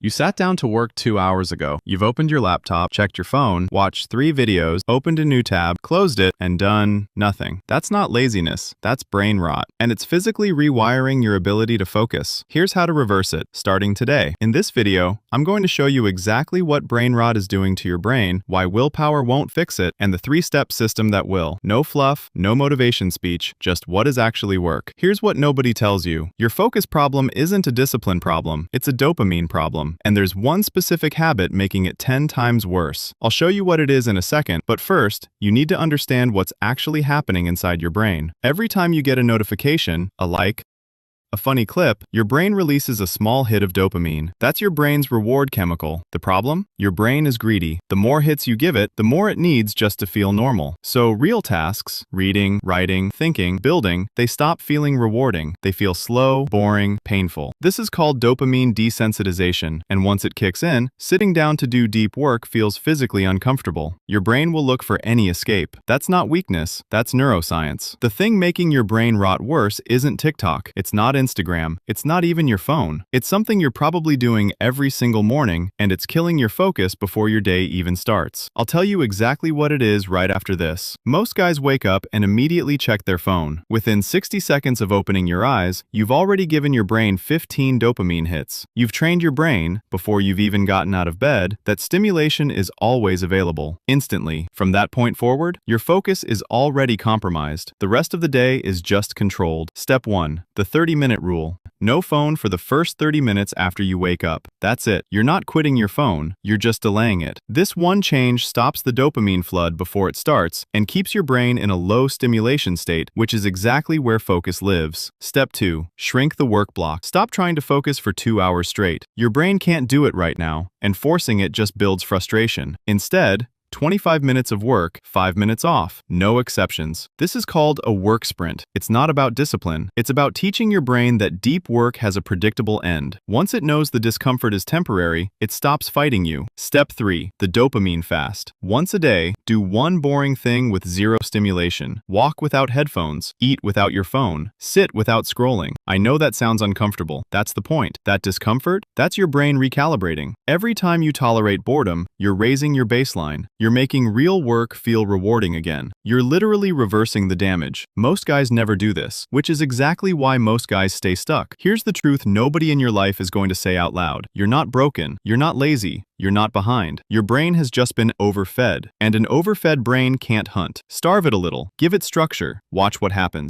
You sat down to work 2 hours ago. You've opened your laptop, checked your phone, watched 3 videos, opened a new tab, closed it, and done nothing. That's not laziness, that's brain rot. And it's physically rewiring your ability to focus. Here's how to reverse it, starting today. In this video, I'm going to show you exactly what brain rot is doing to your brain, why willpower won't fix it, and the 3-step system that will. No fluff, no motivation speech, just what does actually work. Here's what nobody tells you. Your focus problem isn't a discipline problem, it's a dopamine problem. And there's one specific habit making it 10 times worse. I'll show you what it is in a second, but first, you need to understand what's actually happening inside your brain. Every time you get a notification, a like, a funny clip, your brain releases a small hit of dopamine. That's your brain's reward chemical. The problem? Your brain is greedy. The more hits you give it, the more it needs just to feel normal. So real tasks, reading, writing, thinking, building, they stop feeling rewarding. They feel slow, boring, painful. This is called dopamine desensitization, and once it kicks in, sitting down to do deep work feels physically uncomfortable. Your brain will look for any escape. That's not weakness, that's neuroscience. The thing making your brain rot worse isn't TikTok. It's not Instagram. It's not even your phone. It's something you're probably doing every single morning, and it's killing your focus before your day even starts. I'll tell you exactly what it is right after this. Most guys wake up and immediately check their phone. Within 60 seconds of opening your eyes, you've already given your brain 15 dopamine hits. You've trained your brain, before you've even gotten out of bed, that stimulation is always available, instantly. From that point forward, your focus is already compromised. The rest of the day is just controlled. Step 1. The 30-minute rule. No phone for the first 30 minutes after you wake up. That's it. You're not quitting your phone, you're just delaying it. This one change stops the dopamine flood before it starts and keeps your brain in a low stimulation state, which is exactly where focus lives. Step 2. Shrink the work block. Stop trying to focus for 2 hours straight. Your brain can't do it right now, and forcing it just builds frustration. Instead, 25 minutes of work, 5 minutes off. No exceptions. This is called a work sprint. It's not about discipline. It's about teaching your brain that deep work has a predictable end. Once it knows the discomfort is temporary, it stops fighting you. Step 3. The Dopamine Fast. Once a day, do one boring thing with zero stimulation. Walk without headphones. Eat without your phone. Sit without scrolling. I know that sounds uncomfortable. That's the point. That discomfort, that's your brain recalibrating. Every time you tolerate boredom, you're raising your baseline. You're making real work feel rewarding again. You're literally reversing the damage. Most guys never do this, which is exactly why most guys stay stuck. Here's the truth nobody in your life is going to say out loud. You're not broken. You're not lazy. You're not behind. Your brain has just been overfed, and an overfed brain can't hunt. Starve it a little. Give it structure. Watch what happens.